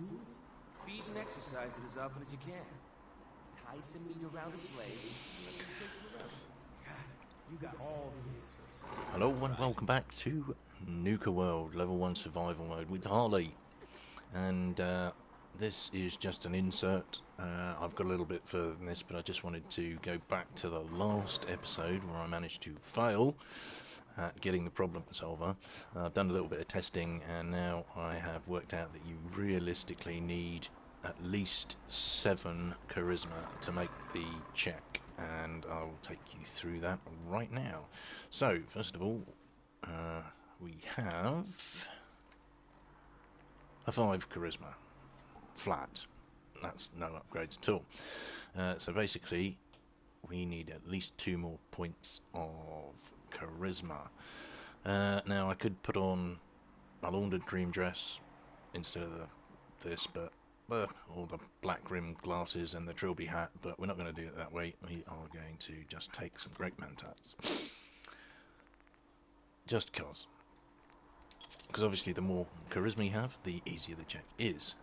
do with it? Feed and exercise it as often as you can. Tie some meat around a slave, and let them chase you around. God, you got all the answers. Hello and welcome back to Nuka World, level 1 survival mode with Harley. And this is just an insert. I've got a little bit further than this, but I just wanted to go back to the last episode where I managed to fail at getting the problem solver. I've done a little bit of testing, and now I have worked out that you realistically need at least 7 charisma to make the check, and I'll take you through that right now. So first of all, we have a 5 charisma flat. That's no upgrades at all. So basically we need at least 2 more points of charisma. Now I could put on a laundered dream dress instead of this, but or the black rimmed glasses and the trilby hat, but we're not going to do it that way. We are going to just take some great mantats, just because obviously the more charisma you have, the easier the check is.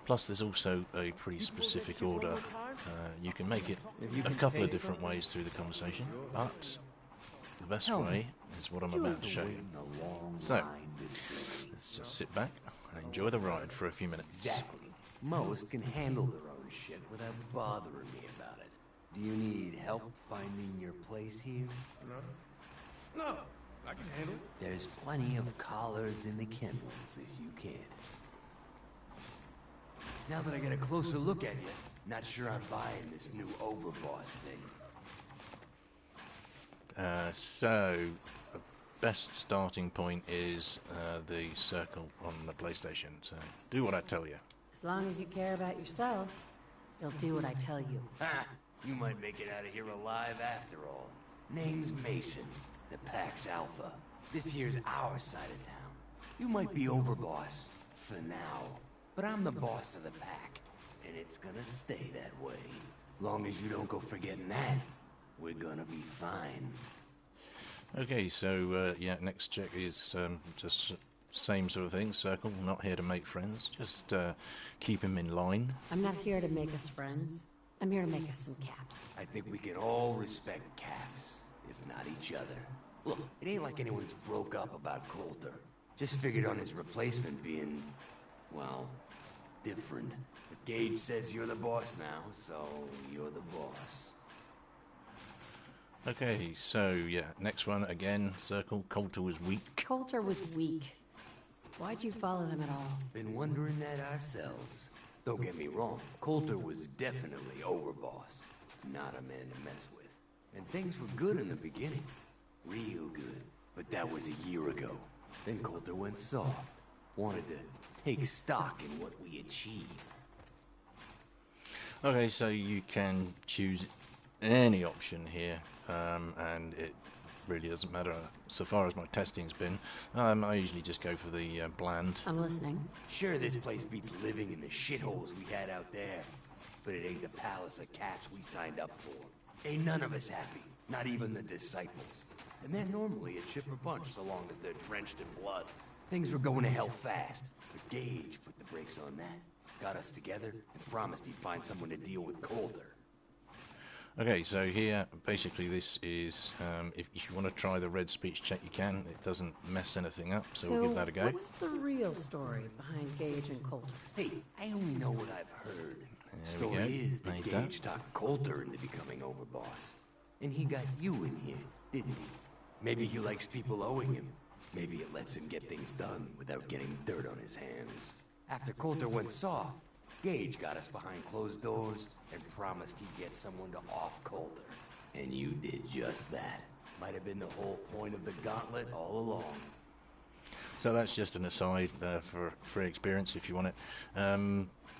Plus there's also a pretty specific order. You can make it a couple of different ways through the conversation, but the best way is what I'm about to show you. So let's just sit back and enjoy the ride for a few minutes. Exactly. Most can handle their own shit without bothering me about it. Do you need help finding your place here? No, I can handle it. There's plenty of collars in the kennels if you can't. Now that I get a closer look at you, not sure I'm buying this new overboss thing. So the best starting point is the circle on the PlayStation. So do what I tell you. As long as you care about yourself, you'll do what I tell you. Ha! You might make it out of here alive after all. Name's Mason, the Pack's Alpha. This here's our side of town. You might be overboss, for now. But I'm the boss of the Pack, and it's gonna stay that way. Long as you don't go forgetting that, we're gonna be fine. Okay, so yeah, next check is just same sort of thing. Circle, not here to make friends, just keep him in line. I'm not here to make us friends. I'm here to make us some caps. I think we can all respect Caps, if not each other. Look, it ain't like anyone's broke up about Coulter. Just figured on his replacement being, well, different. But Gage says you're the boss now, so you're the boss. Okay, so yeah, next one again, circle. Coulter was weak. Coulter was weak. Why'd you follow him at all? Been wondering that ourselves. Don't get me wrong, Coulter was definitely overboss. Not a man to mess with. And things were good in the beginning. Real good. But that was a year ago. Then Coulter went soft. Wanted to take stock in what we achieved. Okay, so you can choose any option here, and it really doesn't matter so far as my testing's been. I usually just go for the bland. I'm listening. Sure, this place beats living in the shitholes we had out there. But it ain't the palace of Caps we signed up for. Ain't none of us happy, not even the disciples. And they're normally a chipper bunch so long as they're drenched in blood. Things were going to hell fast, but Gage put the brakes on that. Got us together and promised he'd find someone to deal with Coulter. Okay, so here, basically this is, if you want to try the red speech check, you can. It doesn't mess anything up, so we'll give that a go. What's the real story behind Gage and Coulter? Hey, I only know what I've heard. Story is that Gage talked Coulter into becoming overboss. And he got you in here, didn't he? Maybe he likes people owing him. Maybe it lets him get things done without getting dirt on his hands. After Coulter went soft, Gage got us behind closed doors and promised he'd get someone to off Coulter. And you did just that. Might have been the whole point of the gauntlet all along. So that's just an aside for free experience if you want it.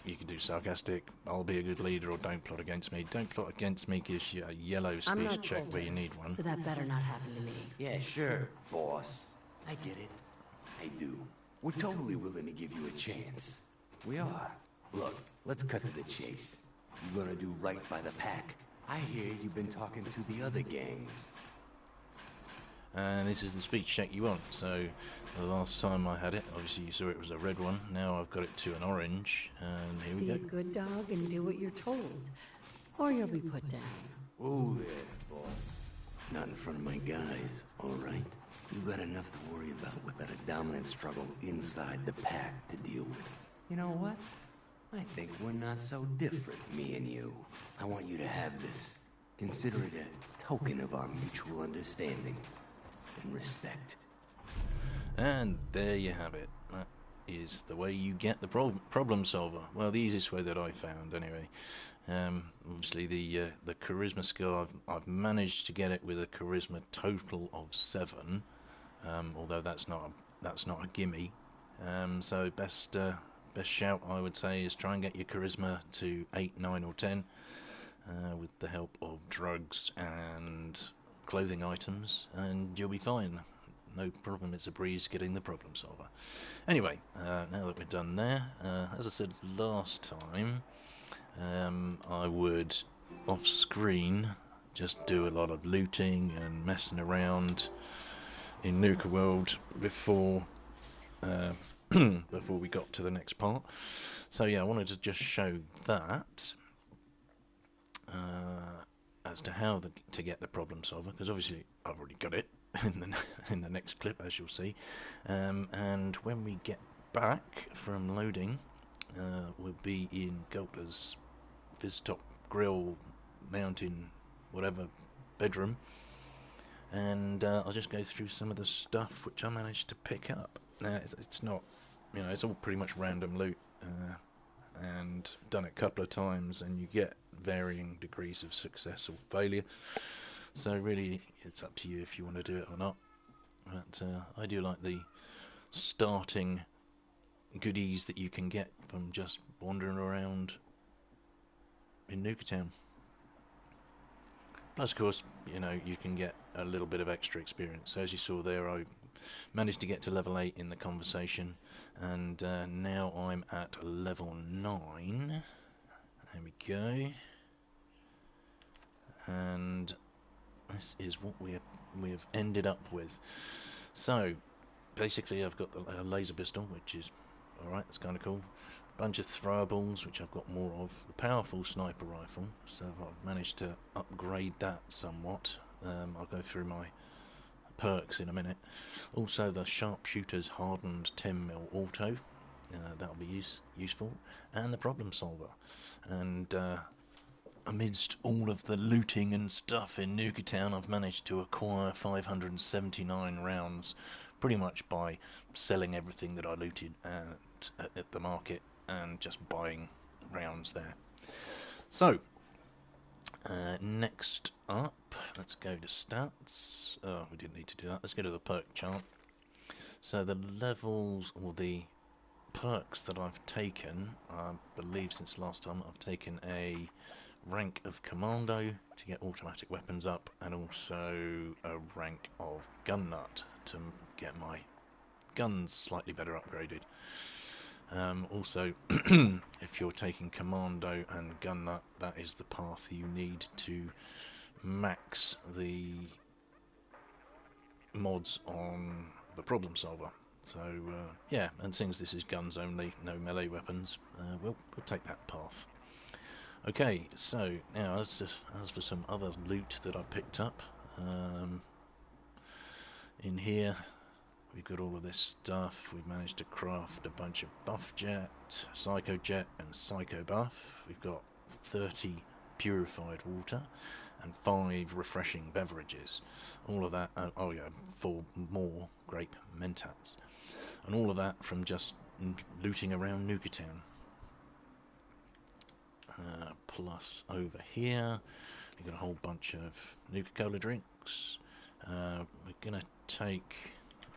You can do sarcastic, I'll be a good leader, or don't plot against me. Don't plot against me gives you a yellow speech check Coulter, where you need one. so that better not happen to me. Yeah, sure, boss. I get it. I do. We're totally willing to give you a chance. We are. Look, let's cut to the chase. You gonna do right by the Pack? I hear you've been talking to the other gangs. and this is the speech check you want. So the last time I had it, obviously you saw it was a red one. Now I've got it to an orange, and here we Be go. a good dog and do what you're told, or you'll be put down. Oh there, boss. Not in front of my guys, all right? You got enough to worry about without a dominant struggle inside the pack to deal with. You know what? I think we're not so different, me and you. I want you to have this. Consider it a token of our mutual understanding and respect. And there you have it. That is the way you get the problem solver. Well, the easiest way that I found, anyway. Obviously, the charisma skill, I've managed to get it with a charisma total of 7, although that's not a gimme. So best shout, I would say, is try and get your charisma to 8, 9, or 10 with the help of drugs and clothing items, and you'll be fine. No problem, it's a breeze getting the problem solver. Anyway, now that we're done there, as I said last time, I would, off screen, just do a lot of looting and messing around in Nuka World before before we got to the next part. So yeah, I wanted to just show that as to how to get the problem solver, because obviously I've already got it in the next clip, as you'll see. And when we get back from loading, we'll be in Golter's Viztop Grill Mountain, whatever, bedroom, and I'll just go through some of the stuff which I managed to pick up. Now, it's not, you know, it's all pretty much random loot, and done it a couple of times, and you get varying degrees of success or failure. So really, it's up to you if you want to do it or not. But I do like the starting goodies that you can get from just wandering around in Nuka Town. Plus, of course, you know, you can get a little bit of extra experience. So as you saw there, I managed to get to level 8 in the conversation, and now I'm at level 9. There we go. And this is what we have ended up with. So basically, I've got the laser pistol, which is alright, that's kind of cool. A bunch of throwables, which I've got more of. The powerful sniper rifle, so I've managed to upgrade that somewhat. I'll go through my perks in a minute. Also, the sharpshooter's hardened 10mm auto, that'll be useful, and the problem solver. And amidst all of the looting and stuff in Nuka Town, I've managed to acquire 579 rounds, pretty much by selling everything that I looted at the market and just buying rounds there. So, next up, let's go to stats. Oh, we didn't need to do that. Let's go to the perk chart. So the levels, or the perks that I've taken, I believe since last time, I've taken a rank of commando to get automatic weapons up, and also a rank of gun nut to get my guns slightly better upgraded. Also, if you're taking commando and gun nut, that is the path you need to max the mods on the problem solver. So yeah, and since this is guns only, no melee weapons, we'll take that path. Okay, so now as for some other loot that I picked up, in here we've got all of this stuff. We've managed to craft a bunch of buff jet, psycho jet, and psycho buff. We've got 30 purified water and 5 refreshing beverages. All of that, oh yeah, 4 more grape mentats, and all of that from just looting around Nuka Town. Plus over here we've got a whole bunch of Nuka-Cola drinks. We're gonna take,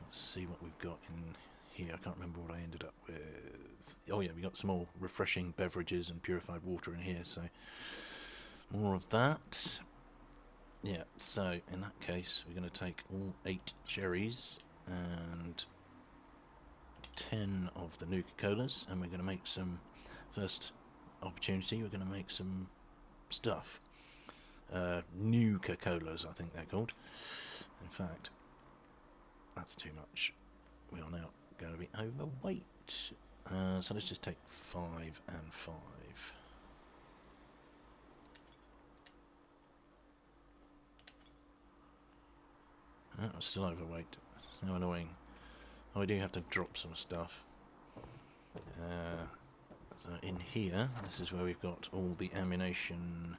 let's see what we've got in here. I can't remember what I ended up with. Oh yeah, we got some more refreshing beverages and purified water in here, so more of that. Yeah, so in that case we're going to take all 8 cherries and 10 of the Nuka-Colas, and we're going to make some, first opportunity, we're going to make some stuff. Nuka-Colas, I think they're called. In fact, that's too much. We are now going to be overweight. So let's just take 5 and 5. Oh, I'm still overweight. It's so annoying. Oh, I do have to drop some stuff. So in here, this is where we've got all the ammunition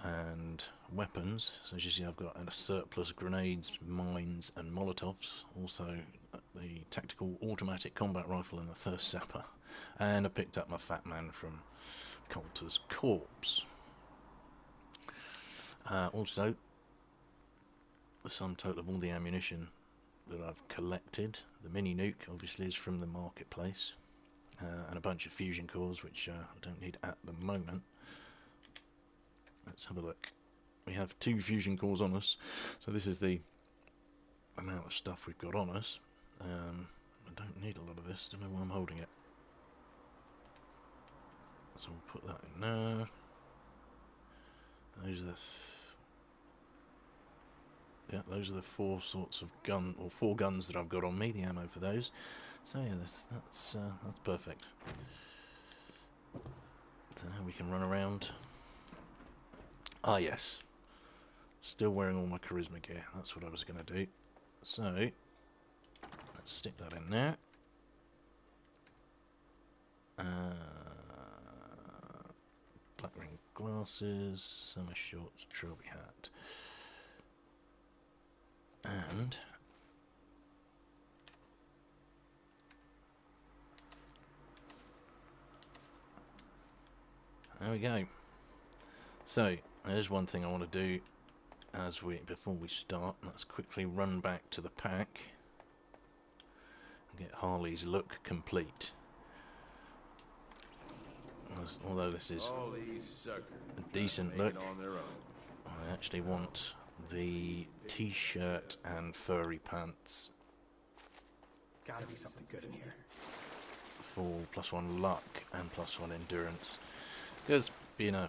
and weapons. So as you see, I've got a surplus grenades, mines and molotovs. Also the tactical automatic combat rifle and the thirst sapper. And I picked up my fat man from Coulter's corpse. Also, the sum total of all the ammunition that I've collected. The mini nuke obviously is from the marketplace. And a bunch of fusion cores, which I don't need at the moment. Let's have a look. We have 2 fusion cores on us, so this is the amount of stuff we've got on us. I don't need a lot of this, don't know why I'm holding it. So we'll put that in there. Those are those are the 4 sorts of gun, or 4 guns that I've got on me, the ammo for those. So yeah, that's perfect. So now we can run around. Ah yes, still wearing all my charisma gear. That's what I was going to do. So let's stick that in there. Black ring glasses, summer shorts, trilby hat, and there we go. So there's one thing I want to do before we start. Let's quickly run back to the pack and get Harley's look complete. Although this is a decent look, I actually want the t-shirt and furry pants. Gotta be something good in here. For +1 luck and +1 endurance. Because being a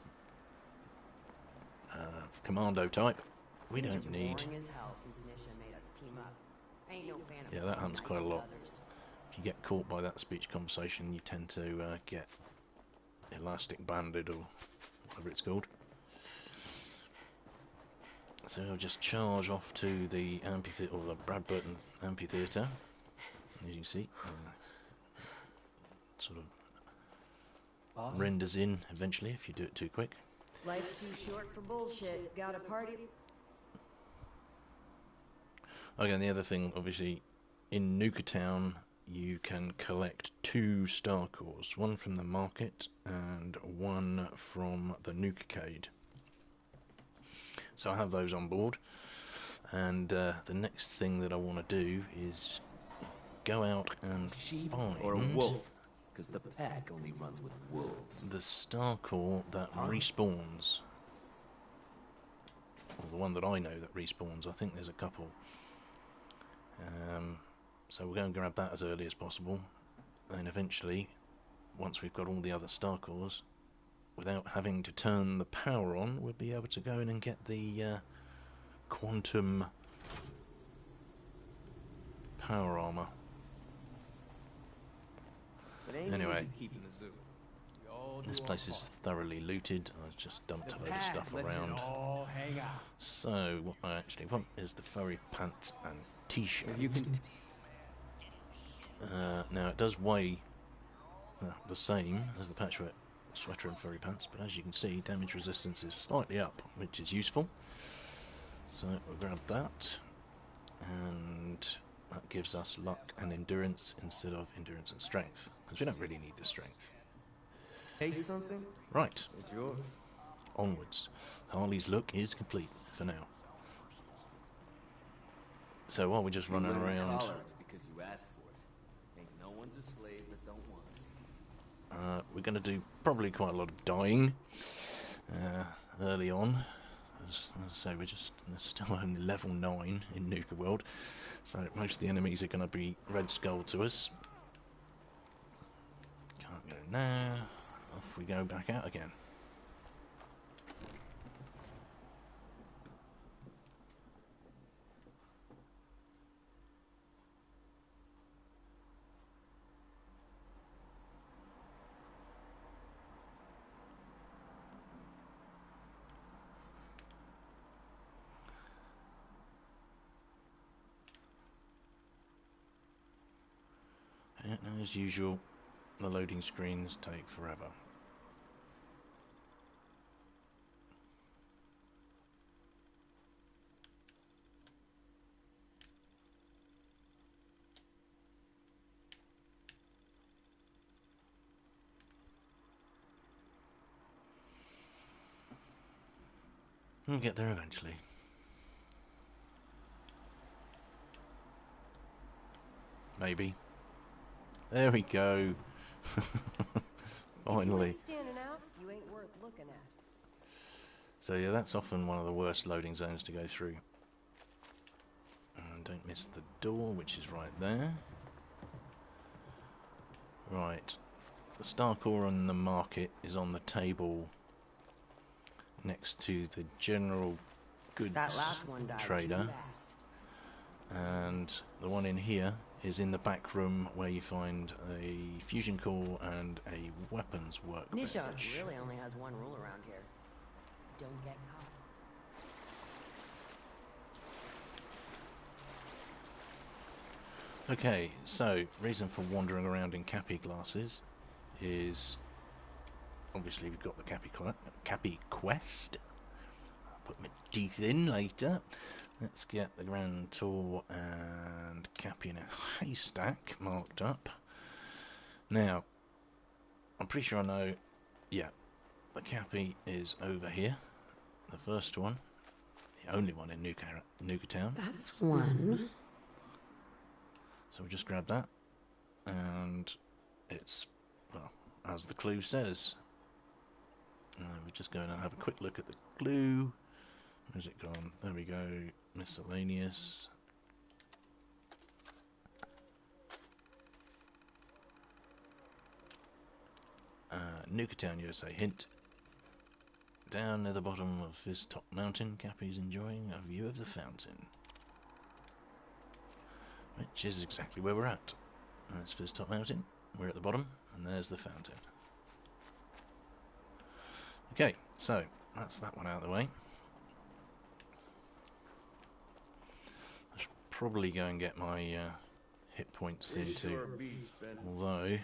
commando type, we don't need. Yeah, that happens quite a lot. If you get caught by that speech conversation, you tend to get elastic banded or whatever it's called. So I'll just charge off to the amphitheatre, or the Bradburton amphitheatre. As you can see, sort of renders in eventually if you do it too quick. Life's too short for bullshit. Got a party? Okay, and the other thing, obviously, in Nuka Town, you can collect 2 star cores, one from the market and one from the Nuka-cade. So I have those on board, and the next thing that I want to do is go out and Sheep find or a wolf, because the pack only runs with wolves. the star core that respawns, or the one that I know that respawns. I think there's a couple. So we're going to grab that as early as possible, and eventually, once we've got all the other star cores, without having to turn the power on, we'll be able to go in and get the quantum power armor. Anyway, this place is thoroughly looted. I've just dumped a load of stuff around. So what I actually want is the furry pants and t-shirt. Now it does weigh the same as the patchwork sweater and furry pants, but as you can see, damage resistance is slightly up, which is useful. So we'll grab that, and that gives us luck and endurance instead of endurance and strength, because we don't really need the strength. Take something? Right. It's yours. Onwards. Harley's look is complete for now. So while we're just running around, because you asked for it. Ain't no one's a slave that don't want it. we're going to do probably quite a lot of dying early on. As I say, we're still only level 9 in Nuka World, so most of the enemies are going to be Red Skull to us. Can't go there. Off we go back out again. Yeah, as usual, the loading screens take forever. We'll get there eventually. Maybe. There we go. Finally. Standing out, you ain't worth looking at. So yeah, that's often one of the worst loading zones to go through. And don't miss the door, which is right there. Right. The star core on the market is on the table next to the general goods That last one died trader. too fast. And the one in here is in the back room where you find a fusion core and a weapons workbench. Nisha really only has one rule around here. Don't get caught. Okay, so reason for wandering around in Cappy glasses is obviously we've got the Cappy quest. I'll put my teeth in later. Let's get the Grand Tour and Cappy in a haystack marked up. Now, I'm pretty sure I know, yeah, the Cappy is over here. The first one, the only one in Nuka Town. That's one. So we just grab that, and it's, well, as the clue says. We're just going to have a quick look at the clue. Where's it gone? There we go. Miscellaneous. Nuka Town, USA. Hint. Down near the bottom of this top mountain, Cappy's enjoying a view of the fountain. Which is exactly where we're at. That's Fizz Top Mountain. We're at the bottom, and there's the fountain. Okay, so that's that one out of the way. I should probably go and get my hit points into. Although,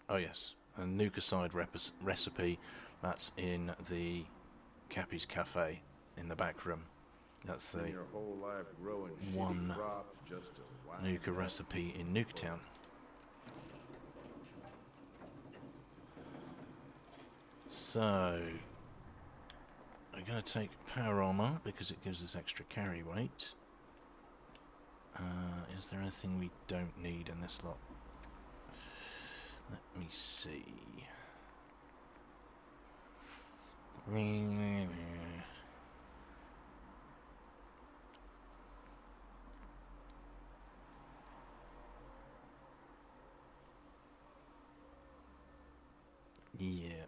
oh yes, a Nuka side recipe. That's in the Cappy's Cafe in the back room. That's the one Nuka recipe in Nuka Town. So, we're going to take power armor because it gives us extra carry weight. Is there anything we don't need in this lot? Let me see. Yeah.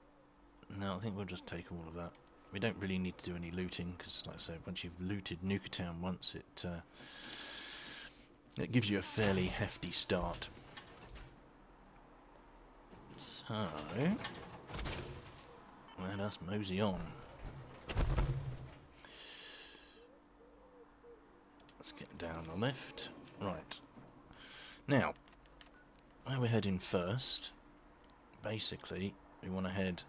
No, I think we'll just take all of that. We don't really need to do any looting because, like I said, once you've looted Nuka Town once, it gives you a fairly hefty start. So, let us mosey on. Let's get down the lift. Right. Now, where we're heading first, basically, we want to head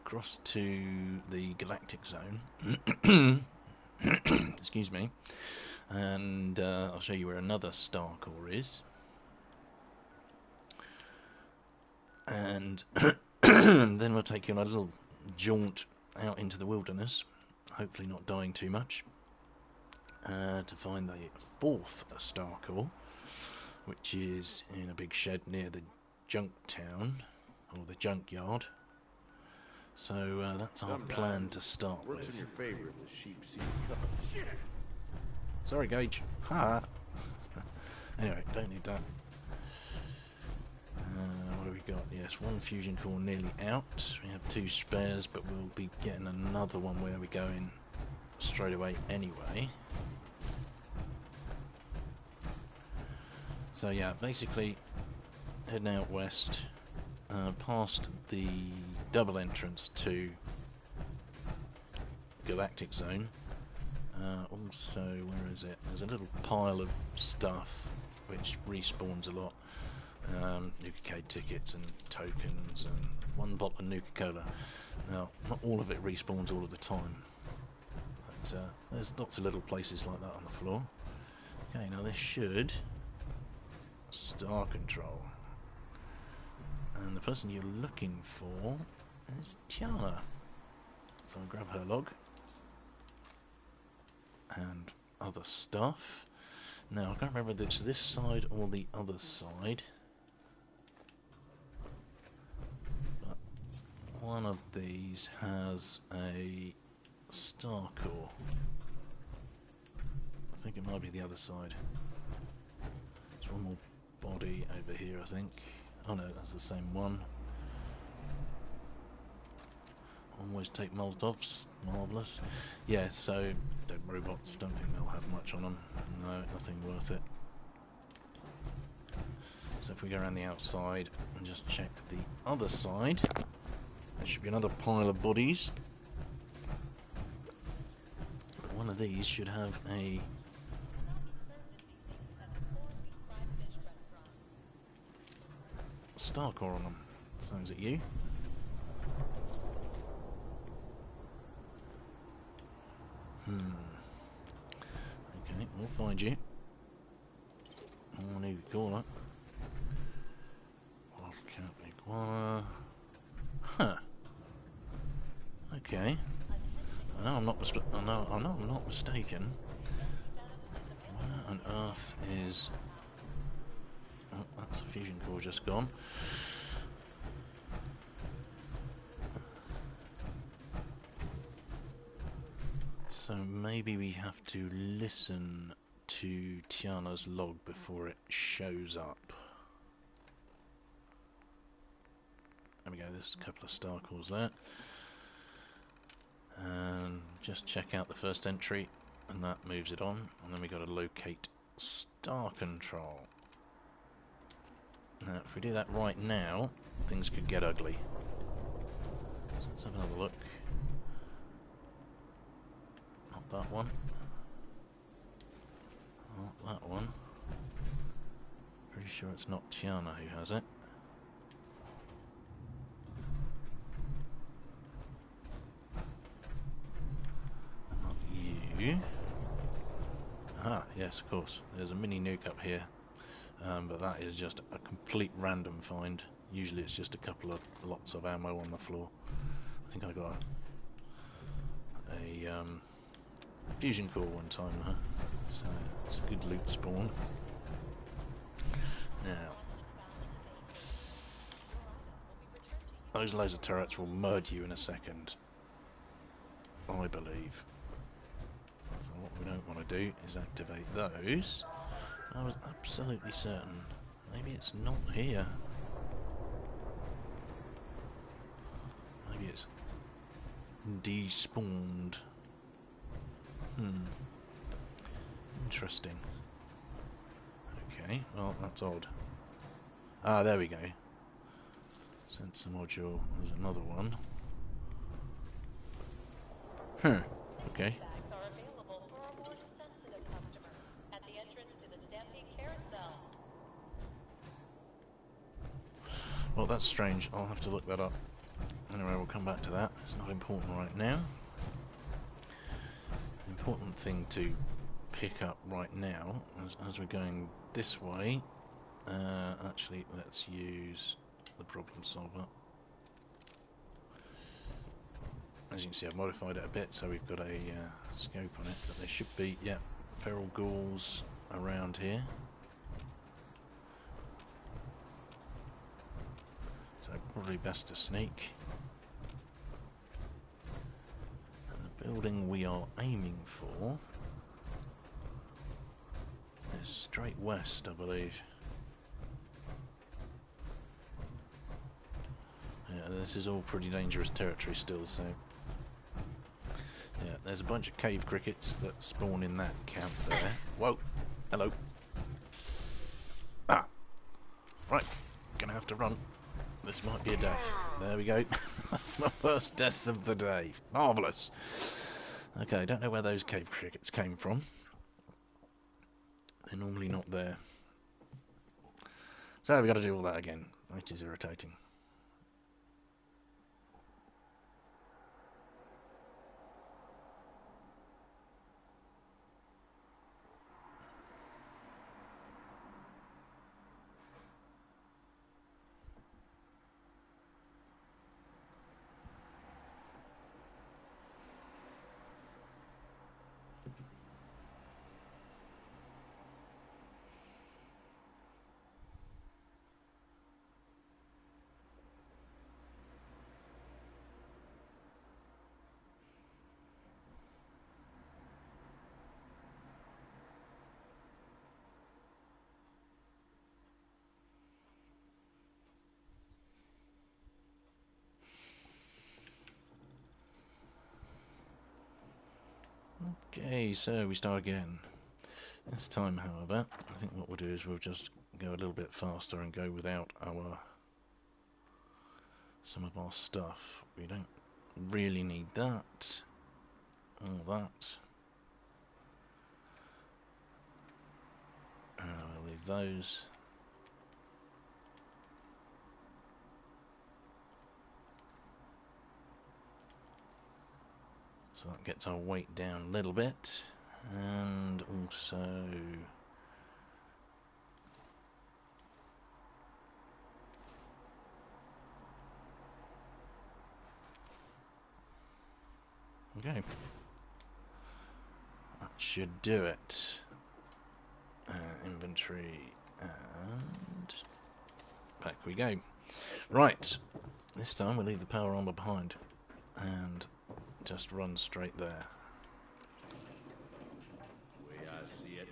across to the galactic zone. Excuse me. And I'll show you where another star core is. And then we'll take you on a little jaunt out into the wilderness, hopefully not dying too much, to find the fourth star core, which is in a big shed near the junk town, or the junkyard. So that's our plan to start with. In your favor if the sheep see you. Sorry, Gage. Ha! Anyway, don't need that. What have we got? Yes, one fusion core nearly out. We have 2 spares, but we'll be getting another one where we go in straight away anyway. So yeah, basically heading out west, past the double entrance to Galactic Zone. Also, where is it? There's a little pile of stuff which respawns a lot. Nuka-Cade tickets and tokens and 1 bottle of Nuka-Cola. Now, not all of it respawns all of the time, but there's lots of little places like that on the floor. Okay, now this should... Star Control. And the person you're looking for is Tiana. So I'll grab her log. And other stuff. Now, I can't remember if it's this side or the other side. But one of these has a star core. I think it might be the other side. There's one more body over here, I think. Oh no, that's the same one. Always take Molotovs. Marvellous. Yeah, so dead robots, don't think they'll have much on them. No, nothing worth it. So if we go around the outside and just check the other side, there should be another pile of bodies. But one of these should have a star core on them. So is it you? Okay, we'll find you. New corner. Off cap iguana. Huh. Okay. I know I'm not mistaken. Where on earth is... Oh, that's a fusion core just gone. So maybe we have to listen to Tiana's log before it shows up. There we go, there's a couple of star cores there. And just check out the first entry, and that moves it on. And then we got to locate star control. Now, if we do that right now, things could get ugly. So let's have another look. Not that one. Not that one. Pretty sure it's not Tiana who has it. Not you. Ah, yes, of course. There's a mini nuke up here. But that is just a complete random find. Usually it's just a couple of lots of ammo on the floor. I think I got a fusion core one time, huh? So it's a good loot spawn. Now, those laser turrets will murder you in a second, I believe. So what we don't want to do is activate those. I was absolutely certain. Maybe it's not here. Maybe it's despawned. Interesting. Okay, well, that's odd. Ah, there we go. Sensor module. There's another one. Okay. Well, that's strange. I'll have to look that up. Anyway, we'll come back to that. It's not important right now. The important thing to pick up right now, as we're going this way, actually, let's use the problem solver. As you can see, I've modified it a bit, so we've got a scope on it, but there should be, yeah, feral ghouls around here. So probably best to sneak. And the building we are aiming for is straight west, I believe. Yeah, this is all pretty dangerous territory still, so... Yeah, there's a bunch of cave crickets that spawn in that camp there. Whoa! Hello! Ah! Right, gonna have to run. This might be a death. There we go. That's my first death of the day. Marvellous. Okay, I don't know where those cave crickets came from. They're normally not there. So we got to do all that again, which is irritating. Okay, so we start again. This time, however, I think what we'll do is we'll just go a little bit faster and go without some of our stuff. We don't really need that. All that. We'll leave those. So that gets our weight down a little bit. And also... Okay. That should do it. Inventory, and back we go. Right, this time we'll leave the power armor behind and just run straight there. The way I see it,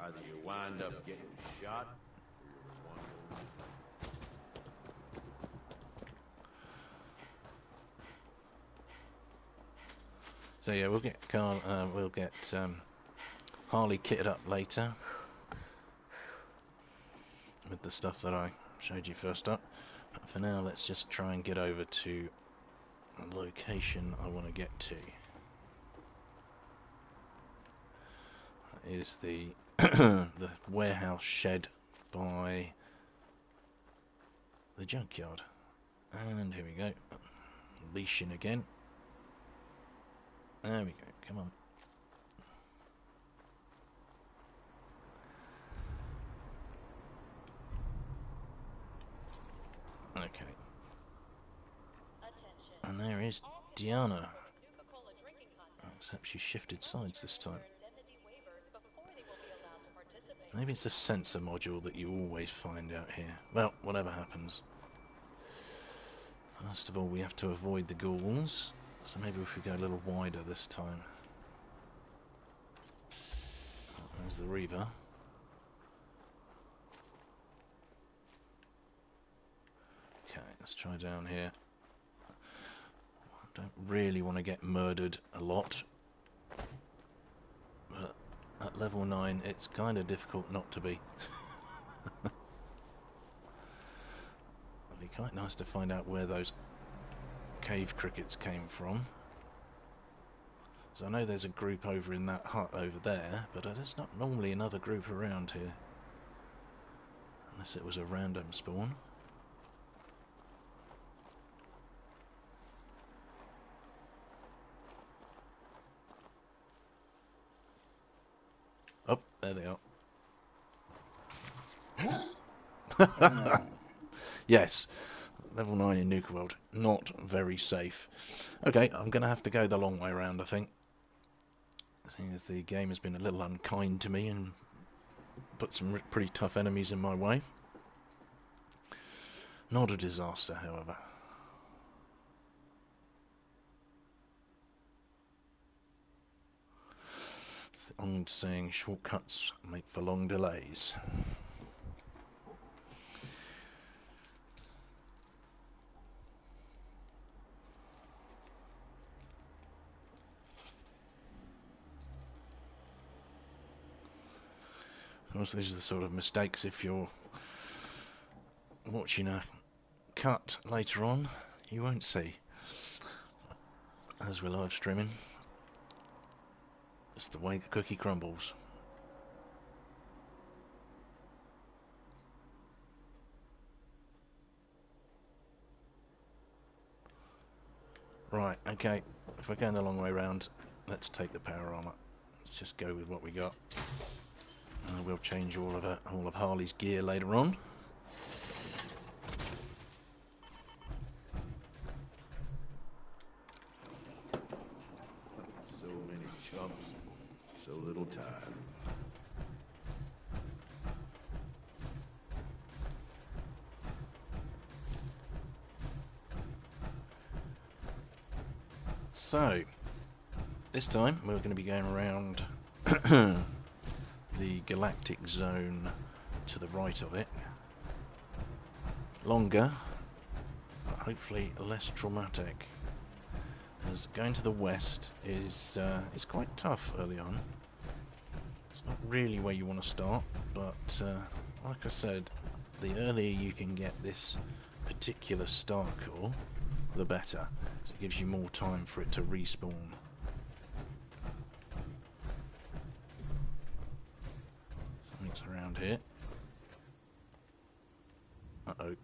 either you wind up getting shot, or you're the one going. So yeah, we'll get Harley kitted up later with the stuff that I showed you first up. But for now, let's just try and get over to the location I want to get to. That is the the warehouse shed by the junkyard. And here we go. Leashing again. There we go. Come on. Okay. And there is Diana. Except she shifted sides this time. Maybe it's a sensor module that you always find out here. Well, whatever happens. First of all, we have to avoid the ghouls. So maybe if we go a little wider this time. Oh, there's the Reaver. Okay, let's try down here. Don't really want to get murdered a lot. But at level 9, it's kind of difficult not to be. It'd be quite nice to find out where those cave crickets came from. So I know there's a group over in that hut over there, but there's not normally another group around here. Unless it was a random spawn. Oh, there they are. Yes. Level 9 in Nuka World. Not very safe. Okay, I'm going to have to go the long way around, I think. Seeing as the game has been a little unkind to me and put some pretty tough enemies in my way. Not a disaster, however. It's the old saying, shortcuts make for long delays. Of course, these are the sort of mistakes if you're watching a cut later on, you won't see. As we're live streaming. It's the way the cookie crumbles. Right, okay. If we're going the long way round, let's take the power armor. Let's just go with what we got. We'll change all of Harley's gear later on. So many chumps, so little time. So, this time we're going to be going around the galactic zone to the right of it. Longer, but hopefully less traumatic. As going to the west is quite tough early on. It's not really where you want to start, but like I said, the earlier you can get this particular star core, the better. So it gives you more time for it to respawn. Something's around here. Uh-oh.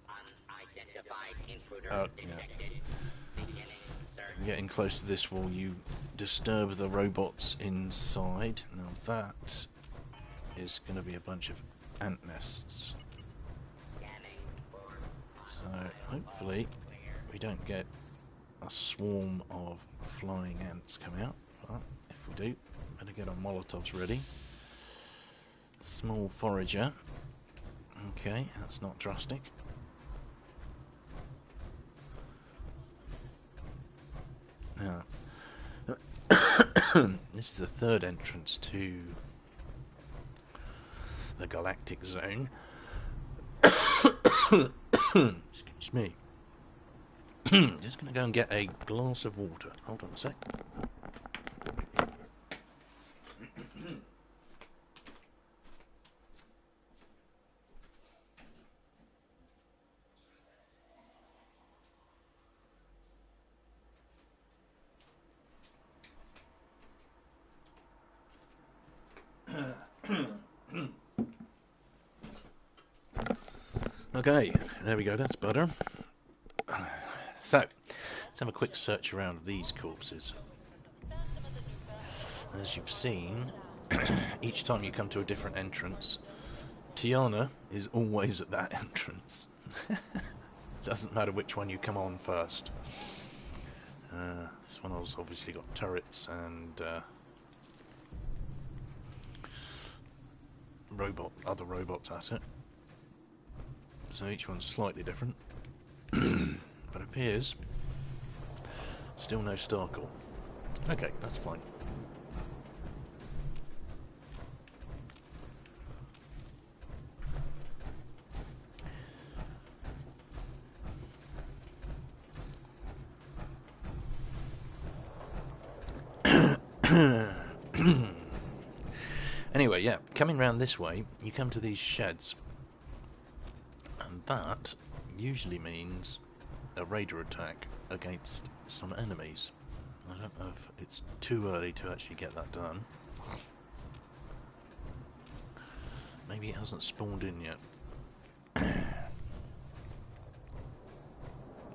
Oh, yeah. Getting close to this wall, you disturb the robots inside. Now that is going to be a bunch of ant nests. So hopefully we don't get a swarm of flying ants coming out. But if we do, better get our Molotovs ready. Small forager. Okay, that's not drastic. Now, this is the third entrance to the galactic zone. Excuse me. Just going to go and get a glass of water. Hold on a sec. Okay, there we go, that's better. So, let's have a quick search around of these corpses. As you've seen, each time you come to a different entrance, Tiana is always at that entrance. Doesn't matter which one you come on first. This one has obviously got turrets and other robots at it. So each one's slightly different. But it appears still no star core. Okay, that's fine. Anyway, yeah, coming round this way, you come to these sheds. And that usually means a raider attack against some enemies. I don't know if it's too early to actually get that done. Maybe it hasn't spawned in yet.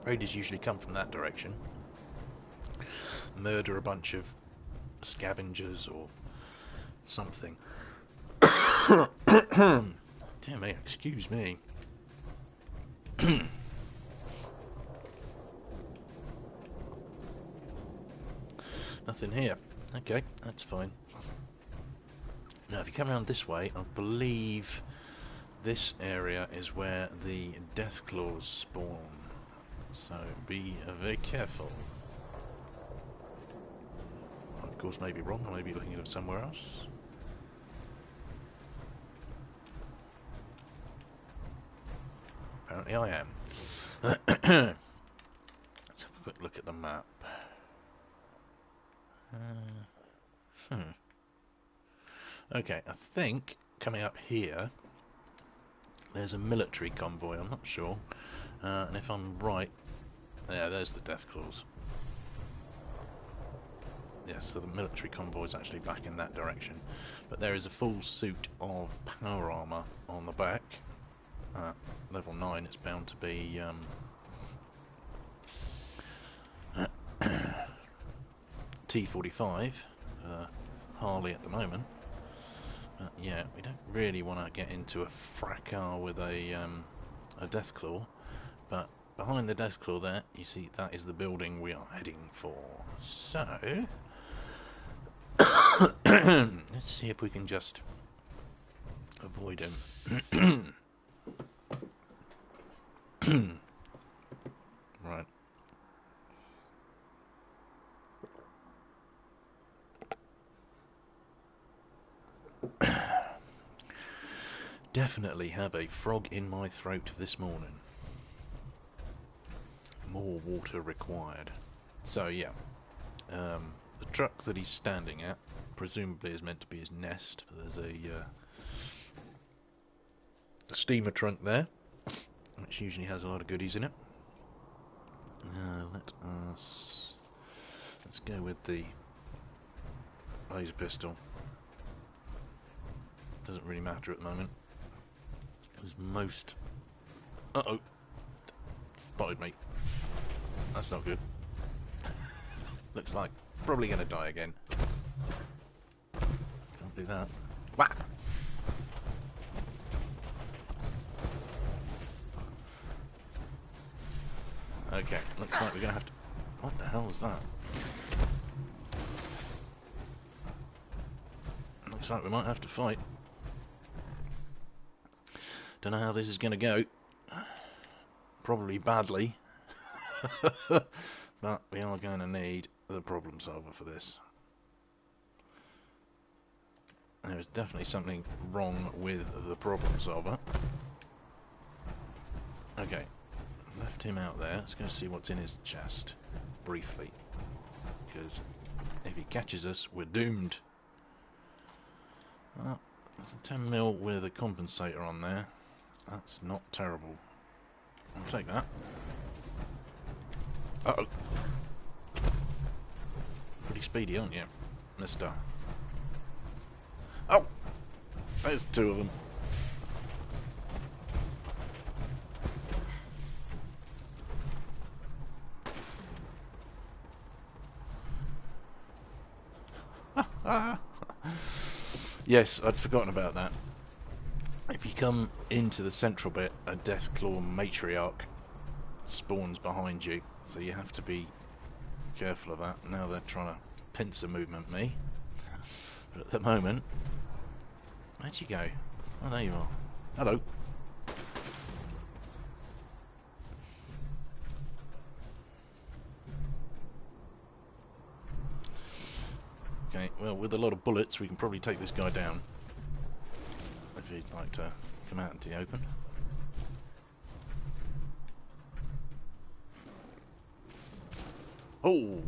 Raiders usually come from that direction. Murder a bunch of scavengers or something. Dear me, excuse me. Nothing here. Okay, that's fine. Now, if you come around this way, I believe this area is where the death claws spawn. So be very careful. I, of course, may be wrong. I may be looking at it somewhere else. Apparently I am. Let's have a quick look at the map. Okay, I think coming up here there's a military convoy, I'm not sure. And if I'm right, yeah, there's the death claws. Yes, so the military convoy is actually back in that direction. But there is a full suit of power armor on the back. Level 9, it's bound to be T45, Harley at the moment. But yeah, we don't really want to get into a fracas with a Deathclaw. But behind the Deathclaw there, you see that is the building we are heading for. So, let's see if we can just avoid him. Right. Definitely have a frog in my throat this morning. More water required. So yeah, the truck that he's standing at presumably is meant to be his nest. But there's a steamer trunk there, which usually has a lot of goodies in it. Let's go with the laser pistol. Doesn't really matter at the moment. Because most... Uh-oh. Spotted me. That's not good. Looks like probably going to die again. Can't do that. Wah! Okay, looks like we're going to have to... What the hell was that? Looks like we might have to fight. Don't know how this is going to go. Probably badly. But we are going to need the problem solver for this. There is definitely something wrong with the problem solver. Okay. Left him out there. Let's go see what's in his chest. Briefly. Because if he catches us, we're doomed. Oh, there's a 10mm with a compensator on there. That's not terrible. I'll take that. Uh-oh. Pretty speedy, aren't you, mister? Oh! There's two of them. Yes, I'd forgotten about that. If you come into the central bit, a Deathclaw matriarch spawns behind you, so you have to be careful of that. Now they're trying to pincer movement me, but at the moment, where'd you go? Oh, there you are. Hello. Okay, well, with a lot of bullets, we can probably take this guy down. If he'd like to come out into the open. Oh!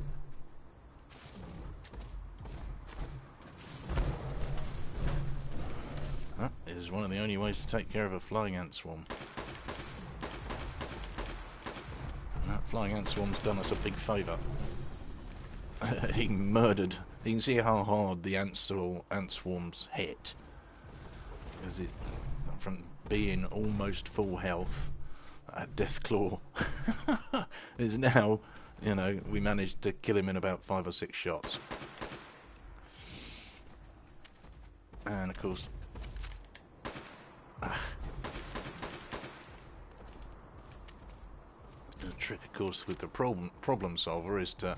That is one of the only ways to take care of a flying ant swarm. And that flying ant swarm's done us a big favour. He murdered. You can see how hard the ant swarms hit. Because it, from being almost full health, that Deathclaw is now, you know, we managed to kill him in about 5 or 6 shots. And of course, the trick, of course, with the problem solver is to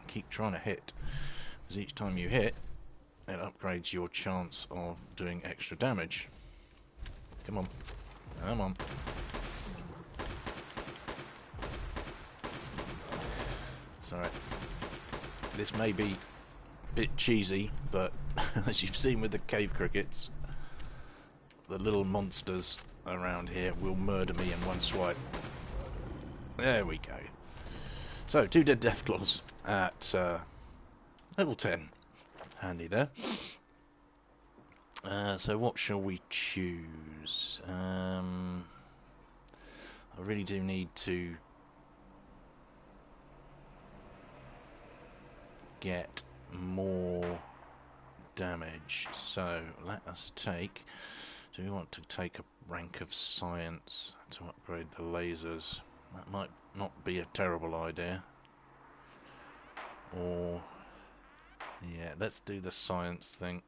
keep trying to hit. Because each time you hit, it upgrades your chance of doing extra damage. Come on. Come on. Sorry. This may be a bit cheesy, but as you've seen with the cave crickets, the little monsters around here will murder me in one swipe. There we go. So, 2 dead Deathclaws at level 10. Handy there. So what shall we choose? I really do need to get more damage. So let us take... Do we want to take a rank of science to upgrade the lasers? That might not be a terrible idea. Or... yeah, let's do the science thing.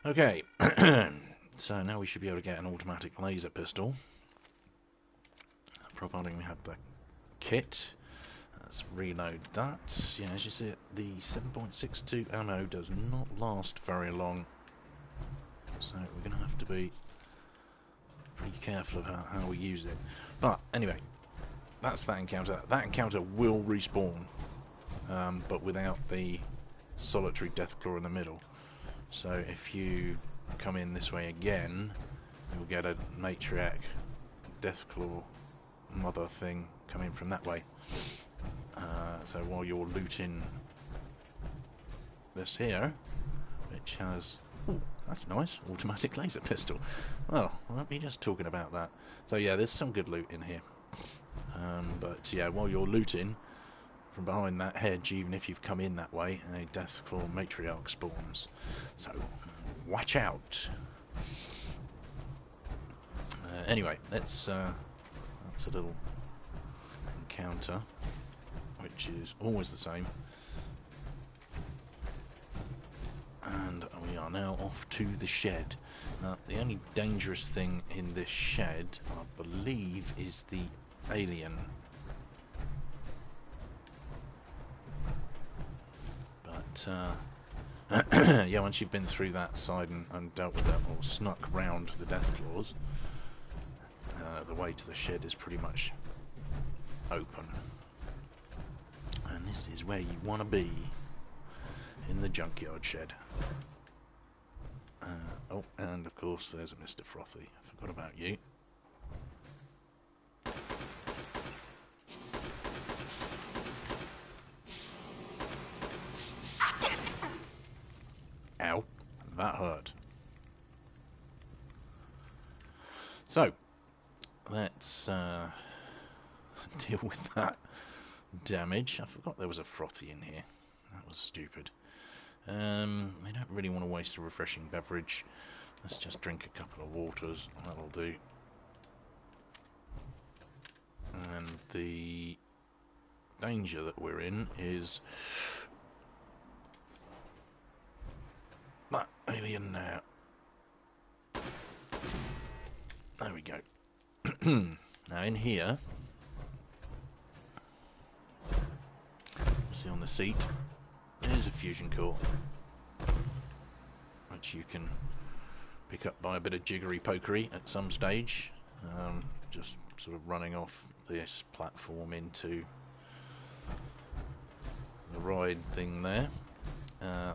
Okay. So now we should be able to get an automatic laser pistol. Providing we have the kit. Let's reload that. Yeah, as you see, the 7.62 ammo does not last very long. So we're going to have to be pretty careful of how we use it. But anyway, that's that encounter. That encounter will respawn, but without the solitary deathclaw in the middle. So if you come in this way again, you'll get a matriarch deathclaw mother thing coming from that way. So while you're looting this here, which has, ooh, that's nice, automatic laser pistol. Well, let me just talking about that. So yeah, there's some good loot in here. But yeah, while you're looting, from behind that hedge, even if you've come in that way, a deathclaw matriarch spawns. So watch out. Anyway, that's a little encounter, which is always the same. And we are now off to the shed. The only dangerous thing in this shed, I believe, is the alien. But yeah, once you've been through that side and dealt with that, or snuck round the deathclaws, the way to the shed is pretty much open. And this is where you want to be, in the junkyard shed. Oh, and of course there's a Mr. Frothy. I forgot about you. Ow, that hurt. So, let's deal with that damage. I forgot there was a Frothy in here. That was stupid. We don't really want to waste a refreshing beverage. Let's just drink a couple of waters. That'll do. And the danger that we're in is that alien now. There we go. Now in here, see on the seat, there's a fusion core, which you can pick up by a bit of jiggery pokery at some stage, just sort of running off this platform into the ride thing there.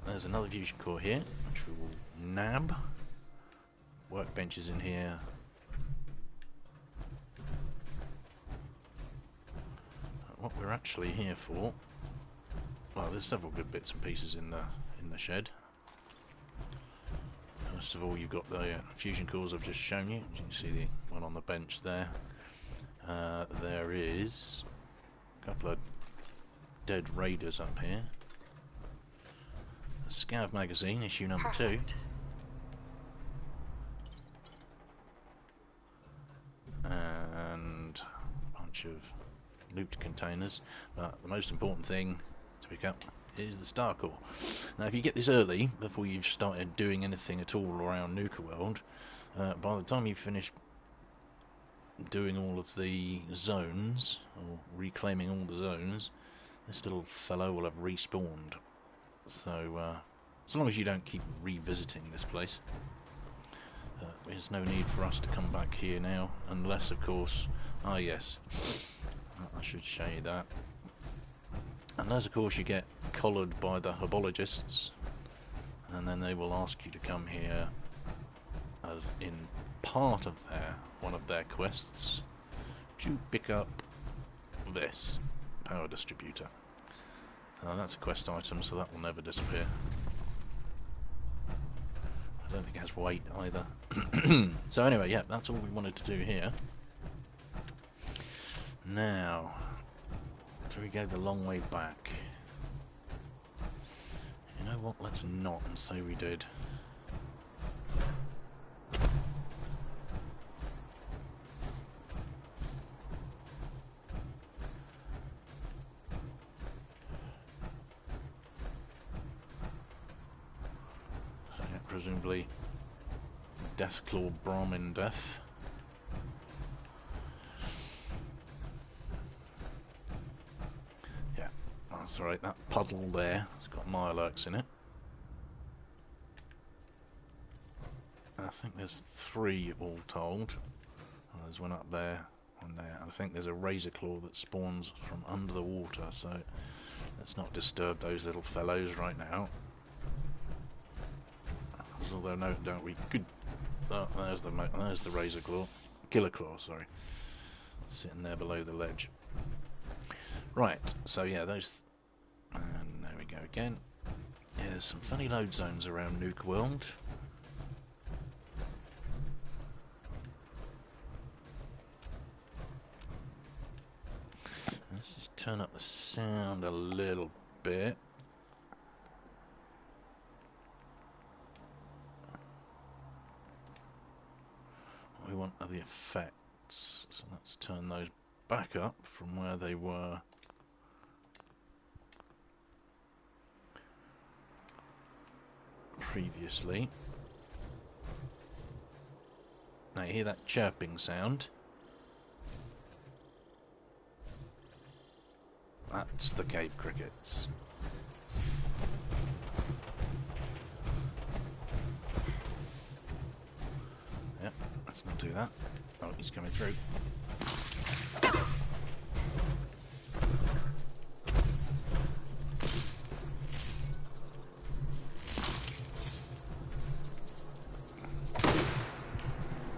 There's another fusion core here, which we will nab. Workbenches in here. What we're actually here for, well, there's several good bits and pieces in the shed. First of all, you've got the fusion cores I've just shown you. You can see the one on the bench there. There is a couple of dead raiders up here. A Scav magazine, issue number 2. And a bunch of loot containers. But the most important thing to pick up is the Star Core. Now, if you get this early, before you've started doing anything at all around Nuka World, by the time you've finished doing all of the zones, or reclaiming all the zones, this little fellow will have respawned. So, as long as you don't keep revisiting this place, there's no need for us to come back here now, unless, of course, ah yes, I should show you that. Unless, of course, you get collared by the herbologists, and then they will ask you to come here as in part of one of their quests to pick up this power distributor. That's a quest item, so that will never disappear. I don't think it has weight either. So anyway, yeah, that's all we wanted to do here. Now, do we go the long way back? You know what, let's not and say we did. presumably Deathclaw Brahmin Death. Yeah, that's right, that puddle there has got Mirelurks in it. I think there's 3 all told. Oh, there's one up there, one there. I think there's a razor claw that spawns from under the water, so let's not disturb those little fellows right now. Although no doubt we could. Oh, there's the razor claw, killer claw, sorry, sitting there below the ledge. Right, so yeah, those, and there we go again. Yeah, there's some funny load zones around Nuka World. Let's just turn up the sound a little bit. What we want are the effects, so let's turn those back up from where they were previously. Now you hear that chirping sound? That's the cave crickets. Yep, let's not do that. Oh, he's coming through.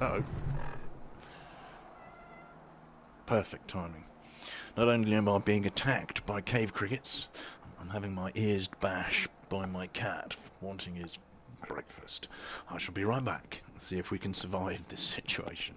Uh-oh. Perfect timing. Not only am I being attacked by cave crickets, I'm having my ears bashed by my cat wanting his breakfast. I shall be right back and see if we can survive this situation.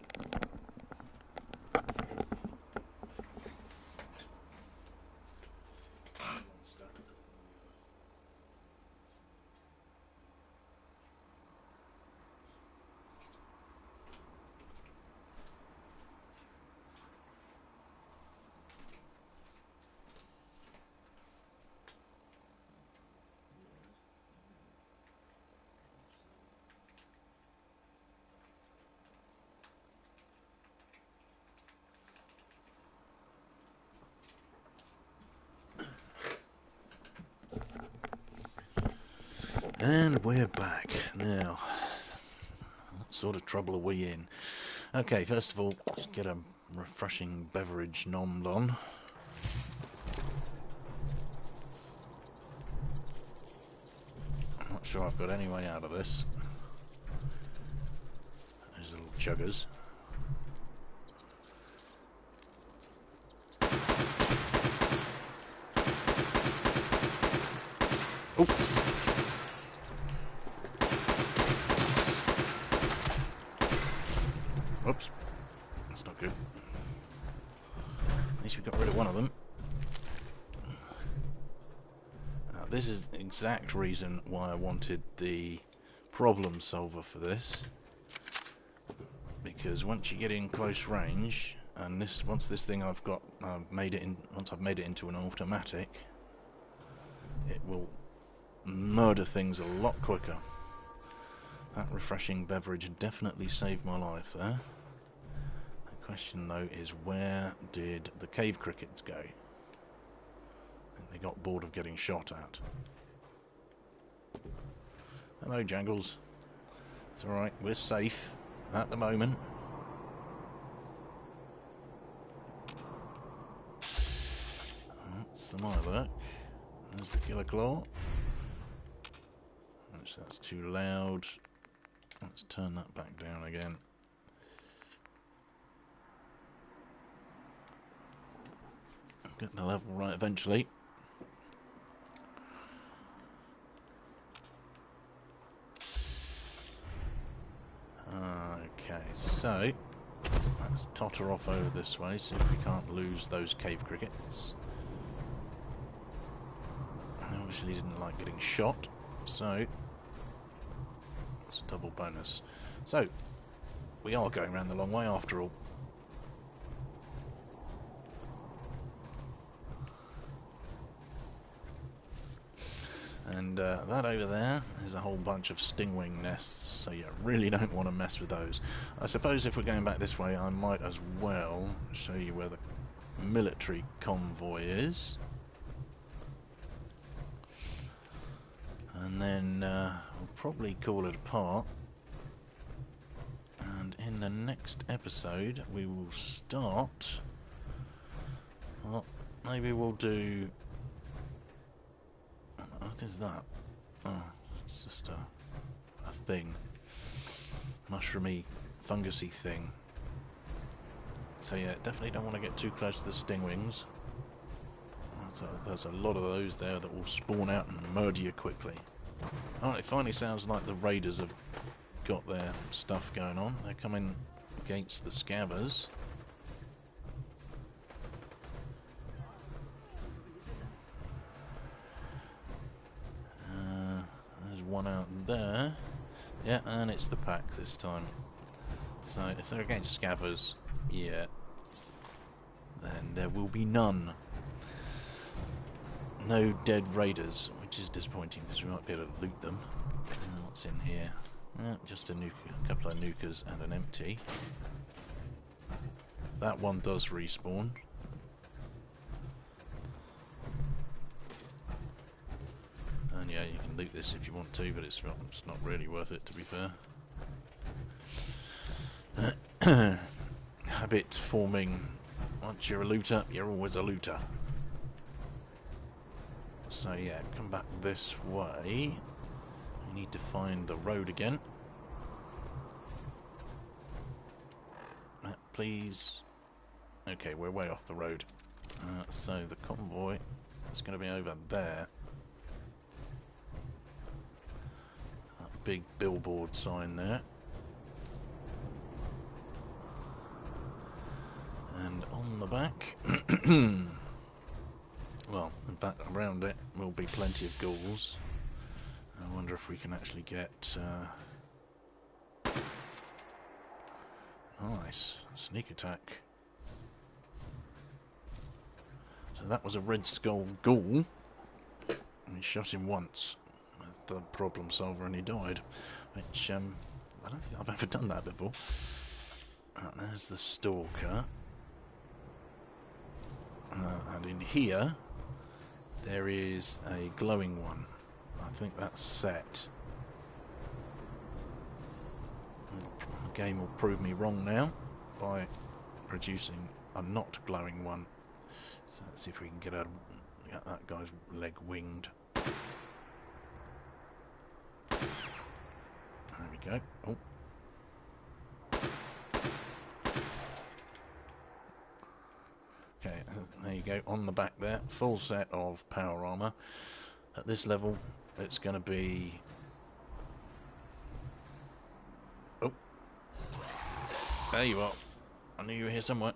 And we're back. Now, what sort of trouble are we in? Okay, first of all, let's get a refreshing beverage nom on. I'm not sure I've got any way out of this. Those little chuggers. Oh! Oops, that's not good. At least we got rid of one of them. Now, this is the exact reason why I wanted the problem solver for this. Because once you get in close range, and once this thing I've got once I've made it into an automatic, it will murder things a lot quicker. That refreshing beverage definitely saved my life there. The question though is, where did the cave crickets go? I think they got bored of getting shot at. Hello, Jangles. It's alright, we're safe at the moment. That's the Mirelurk. There's the killer claw. That's too loud. Let's turn that back down again. Get the level right eventually. Okay, so let's totter off over this way, see if we can't lose those cave crickets. I obviously didn't like getting shot, so it's a double bonus. So, we are going around the long way after all. And that over there is a whole bunch of stingwing nests, so you really don't want to mess with those. I suppose if we're going back this way, I might as well show you where the military convoy is. And then we'll probably call it a part. And in the next episode, we will start... Well, maybe we'll do... What is that? Oh, it's just a thing. Mushroomy, fungusy thing. So yeah, definitely don't want to get too close to the stingwings. There's a lot of those there that will spawn out and murder you quickly. Oh, it finally sounds like the raiders have got their stuff going on. They're coming against the scabbers. There's one out there. Yeah, and it's the pack this time. So if they're against scabbers, yeah, then there will be none. No dead raiders, which is disappointing because we might be able to loot them. What's in here? Just a couple of Nukas and an empty. That one does respawn. And yeah, you can loot this if you want to, but it's not really worth it, to be fair. Habit forming. Once you're a looter, you're always a looter. So yeah, come back this way. We need to find the road again. Please. Okay, we're way off the road. So the convoy is going to be over there. That big billboard sign there. And on the back, well, in fact, around it will be plenty of ghouls. I wonder if we can actually get... Nice. Sneak attack. So that was a red skull ghoul. And we shot him once with the problem solver and he died. Which, I don't think I've ever done that before. There's the stalker. And in here, there is a glowing one. I think that's set. The game will prove me wrong now by producing a not glowing one. So let's see if we can get that guy's leg winged. There we go. Oh. Okay, there you go, on the back there, full set of power armor. At this level, it's going to be... Oh. There you are. I knew you were here somewhere.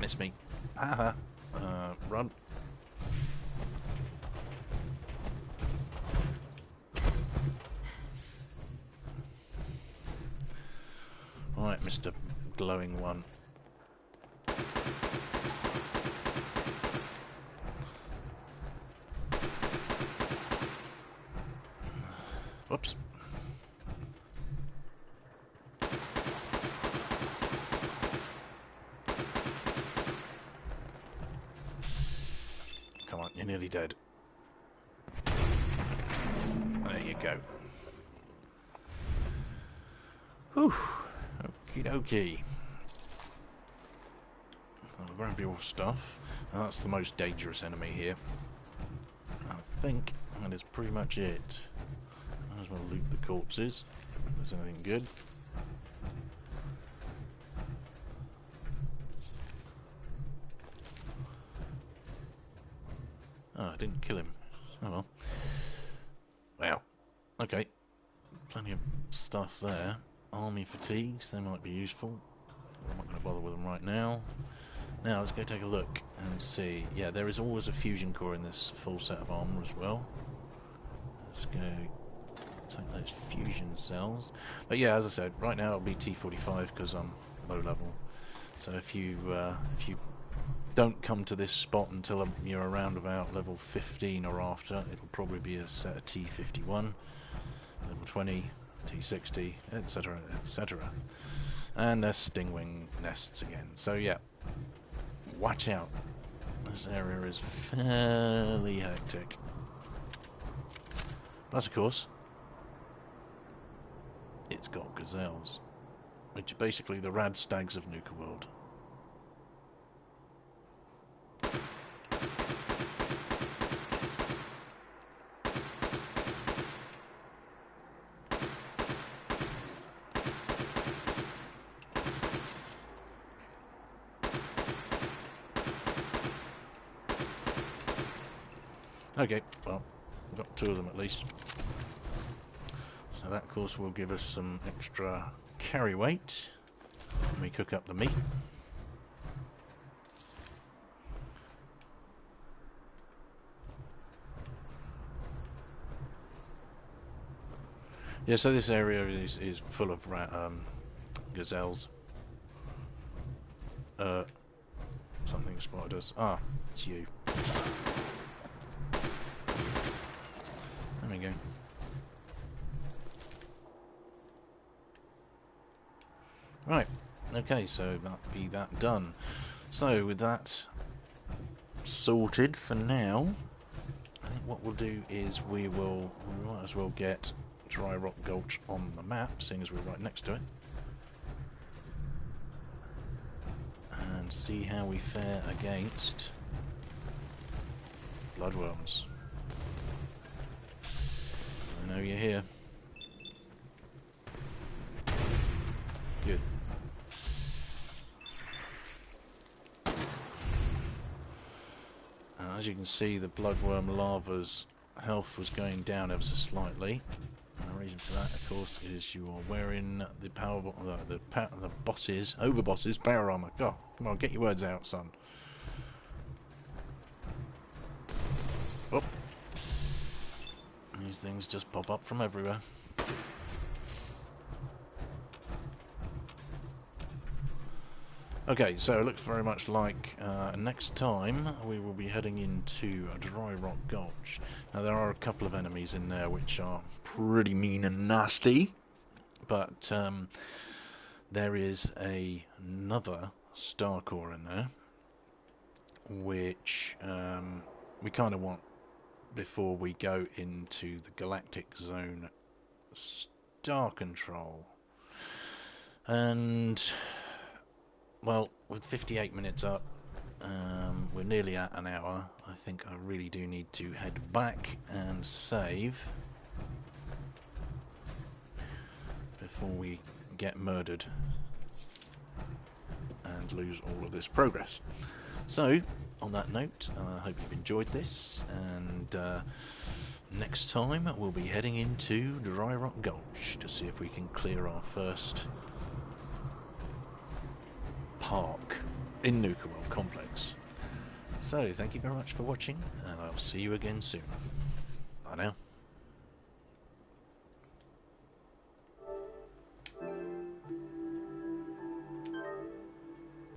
Miss me. Haha. Run. Alright, Mr. Glowing One. Whoops. Come on, you're nearly dead. There you go. Whew. Okie dokie. I'll grab your stuff. That's the most dangerous enemy here. I think that is pretty much it. Might as well loot the corpses, if there's anything good. Oh, I didn't kill him. Oh well. Wow. Okay. Plenty of stuff there. Army fatigues, they might be useful. I'm not going to bother with them right now. Now let's go take a look and see. Yeah, there is always a fusion core in this full set of armor as well. Let's go take those fusion cells. But yeah, as I said, right now it'll be T45 because I'm low level. So if you don't come to this spot until you're around about level 15 or after. It'll probably be a set of T51, level 20, T60, etc, etc. And there's stingwing nests again. So yeah, watch out. This area is fairly hectic. But of course, it's got gazelles, which are basically the rad stags of Nuka World. Okay, well, we've got 2 of them at least. So that, of course, will give us some extra carry weight when we cook up the meat. Yeah, so this area is full of gazelles. Something spotted us. Ah, it's you. There we go. Right, okay, so that'll be that done. So with that sorted for now, I think what we'll do is we might as well get Dry Rock Gulch on the map, seeing as we're right next to it, and see how we fare against bloodworms. I know you're here. Good. As you can see, the bloodworm larva's health was going down ever so slightly. And the reason for that, of course, is you are wearing the overboss's power armor. God, come on, get your words out, son. Oh. These things just pop up from everywhere. Okay, so it looks very much like next time we will be heading into Dry Rock Gulch. Now there are a couple of enemies in there which are pretty mean and nasty, but there is another star core in there which we kind of want before we go into the Galactic Zone Star Control. And well, with 58 minutes up, we're nearly at an hour. I think I really do need to head back and save before we get murdered and lose all of this progress. So, on that note, I hope you've enjoyed this, and next time we'll be heading into Dry Rock Gulch to see if we can clear our first park in Nuka World Complex. So, thank you very much for watching, and I'll see you again soon. Bye now.